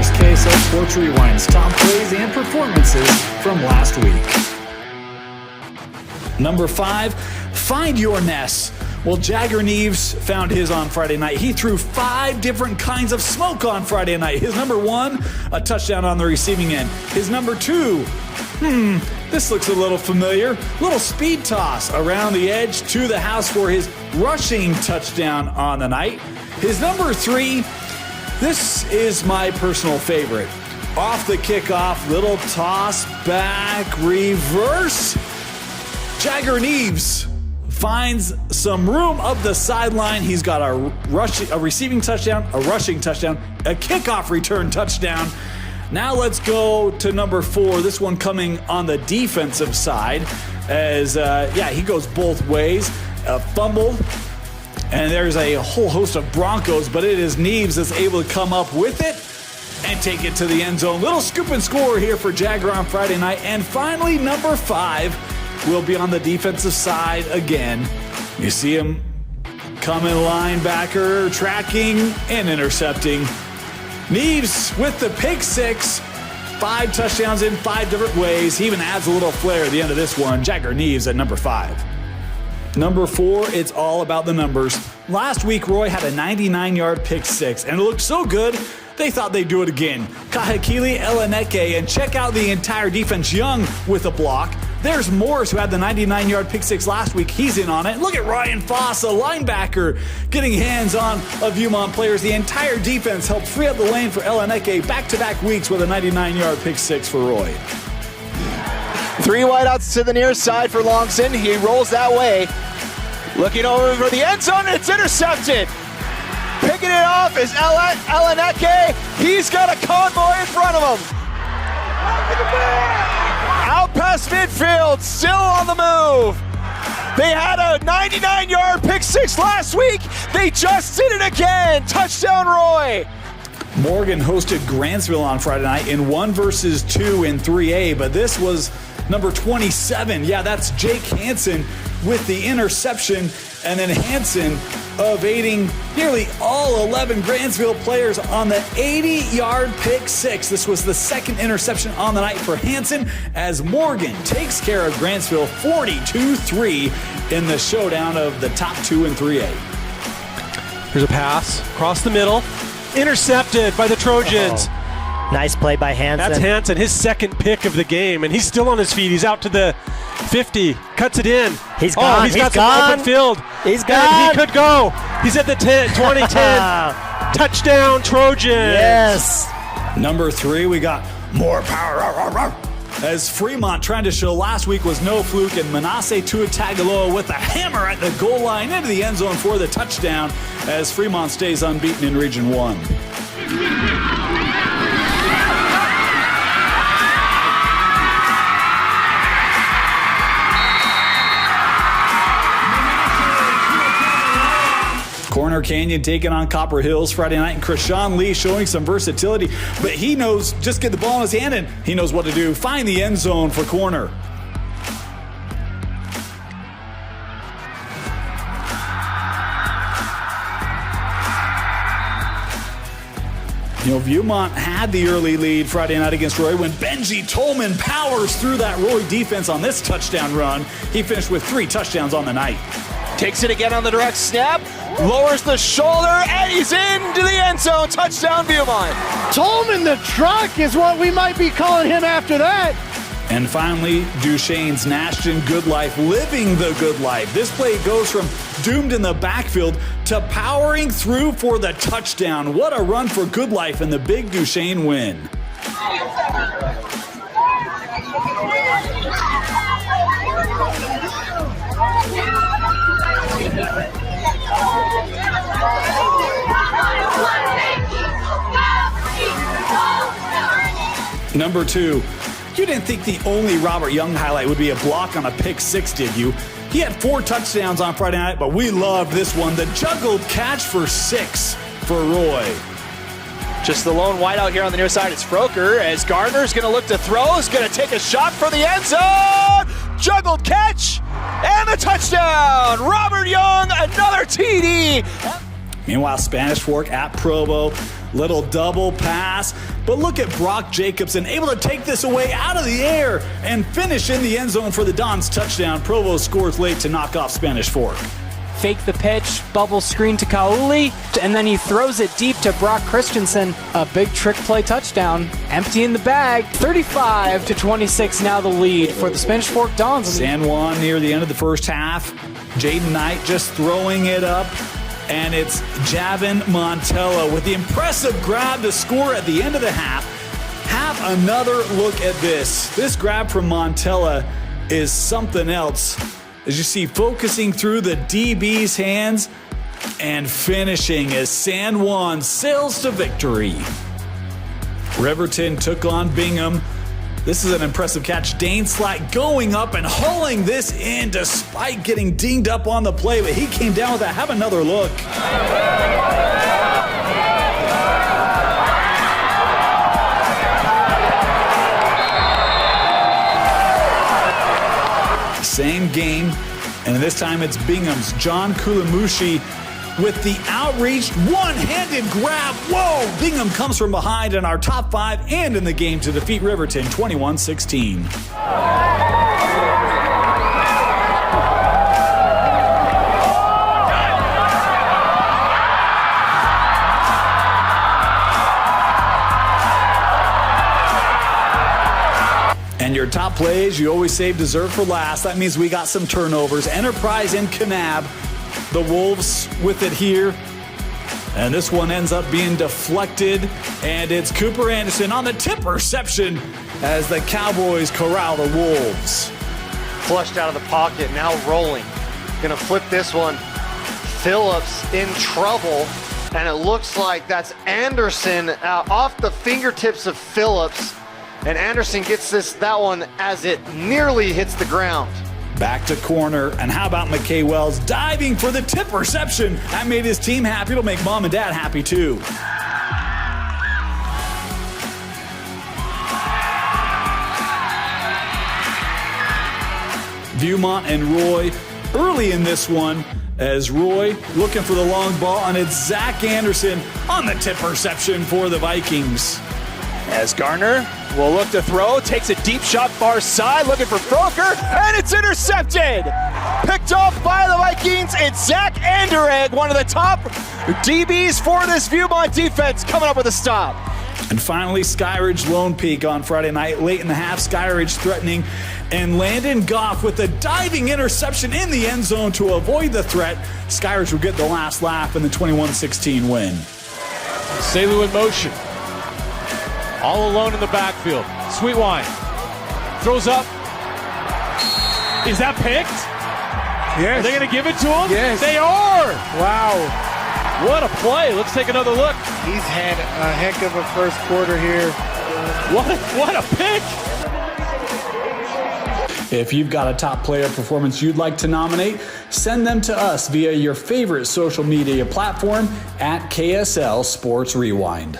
Here's KSL Sports Rewind's top plays and performances from last week. Number 5, find your nest. Well, Jagger Neves found his on Friday night. He threw 5 different kinds of smoke on Friday night. His number 1, a touchdown on the receiving end. His number 2, this looks a little familiar. Little speed toss around the edge to the house for his rushing touchdown on the night. His number 3, this is my personal favorite. Off the kickoff, little toss back, reverse. Jagger Neves finds some room up the sideline. He's got a receiving touchdown, a rushing touchdown, a kickoff return touchdown. Now let's go to number 4. This one coming on the defensive side as, he goes both ways. A fumble, and there's a whole host of Broncos, but it is Neves that's able to come up with it and take it to the end zone. Little scoop and score here for Jagger on Friday night. And finally, number 5 will be on the defensive side again. You see him coming linebacker, tracking and intercepting. Neves with the pick 6. 5 touchdowns in 5 different ways. He even adds a little flair at the end of this one. Jagger Neves at number 5. Number 4, it's all about the numbers. Last week, Roy had a 99-yard pick 6, and it looked so good, they thought they'd do it again. Kahekili Eleneke, and check out the entire defense. Young with a block. There's Morris, who had the 99-yard pick 6 last week. He's in on it. Look at Ryan Foss, a linebacker, getting hands on of UMont players. The entire defense helped free up the lane for Eleneke back-to-back weeks with a 99-yard pick 6 for Roy. 3 wideouts to the near side for Longson. He rolls that way. Looking over for the end zone. It's intercepted. Picking it off is Eleneke. He's got a convoy in front of him. Out past midfield, still on the move. They had a 99-yard pick 6 last week. They just did it again. Touchdown, Roy. Morgan hosted Grantsville on Friday night in 1 versus 2 in 3A, but this was number 27. Yeah, that's Jake Hansen with the interception, and then Hansen evading nearly all 11 Grantsville players on the 80-yard pick 6. This was the second interception on the night for Hansen as Morgan takes care of Grantsville 42-3 in the showdown of the top 2 in 3A. Here's a pass across the middle. Intercepted by the Trojans. Nice play by Hansen. That's Hansen, his second pick of the game, and he's still on his feet. He's out to the 50, cuts it in. He's gone. He's got some open field. He's gone. And he could go. He's at the 2010. Touchdown, Trojans. Yes. Number 3, we got more power. As Fremont trying to show last week was no fluke, and Manasseh Tuatagaloa with a hammer at the goal line into the end zone for the touchdown as Fremont stays unbeaten in Region 1. Corner Canyon taking on Copper Hills Friday night, and Krishawn Lee showing some versatility, but he knows just get the ball in his hand and he knows what to do. Find the end zone for Corner. You know, Viewmont had the early lead Friday night against Roy when Benji Tolman powers through that Roy defense on this touchdown run. He finished with 3 touchdowns on the night. Takes it again on the direct snap, lowers the shoulder, and he's into the end zone. Touchdown, Viewmont. Tolman the truck is what we might be calling him after that. And finally, Duchesne's Nashton Good Life living the good life. This play goes from doomed in the backfield to powering through for the touchdown. What a run for Good Life and the big Duchesne win. Number 2, you didn't think the only Robert Young highlight would be a block on a pick 6, did you? He had 4 touchdowns on Friday night, but we loved this one. The juggled catch for 6 for Roy. Just the lone wideout here on the near side is Froker, as Gardner's going to look to throw. He's going to take a shot for the end zone. Juggled catch and the touchdown. Robert Young, another TD. Meanwhile, Spanish Fork at Provo Little double pass, but look at Brock Jacobson able to take this away out of the air and finish in the end zone for the Dons touchdown. Provo scores late to knock off Spanish Fork. Fake the pitch, bubble screen to Kauli, and then he throws it deep to Brock Christensen. A big trick play touchdown, empty in the bag. 35-26 now the lead for the Spanish Fork Dons. San Juan near the end of the first half. Jaden Knight just throwing it up. And it's Javin Montella with the impressive grab to score at the end of the half. Have another look at this. This grab from Montella is something else. As you see, focusing through the DB's hands and finishing as San Juan sails to victory. Riverton took on Bingham. This is an impressive catch. Dane Slack going up and hauling this in despite getting dinged up on the play, but he came down with that. Have another look. Same game, and this time it's Bingham's John Kulamushi with the outreach, one-handed grab. Whoa! Bingham comes from behind in our top 5 and in the game to defeat Riverton 21-16. And your top plays, you always save dessert for last. That means we got some turnovers. Enterprise and Kanab. The Wolves with it here. And this one ends up being deflected. And it's Cooper Anderson on the tip reception as the Cowboys corral the Wolves. Flushed out of the pocket, now rolling. Gonna flip this one. Phillips in trouble. And it looks like that's Anderson off the fingertips of Phillips. And Anderson gets that one as it nearly hits the ground. Back to corner, and how about McKay Wells diving for the tip reception? That made his team happy. It'll make mom and dad happy too. Viewmont and Roy early in this one as Roy looking for the long ball, and it's Zach Anderson on the tip reception for the Vikings. As Garner will look to throw, takes a deep shot far side, looking for Broker, and it's intercepted! Picked off by the Vikings, it's Zach Anderegg, one of the top DBs for this Viewmont defense, coming up with a stop. And finally, Skyridge Lone Peak on Friday night. Late in the half, Skyridge threatening, and Landon Goff with a diving interception in the end zone to avoid the threat. Skyridge will get the last laugh in the 21-16 win. Salu in motion. All alone in the backfield. Sweetwine throws up. Is that picked? Yes. Are they going to give it to him? Yes. They are. Wow. What a play. Let's take another look. He's had a heck of a first quarter here. What a pick. If you've got a top player performance you'd like to nominate, send them to us via your favorite social media platform at KSL Sports Rewind.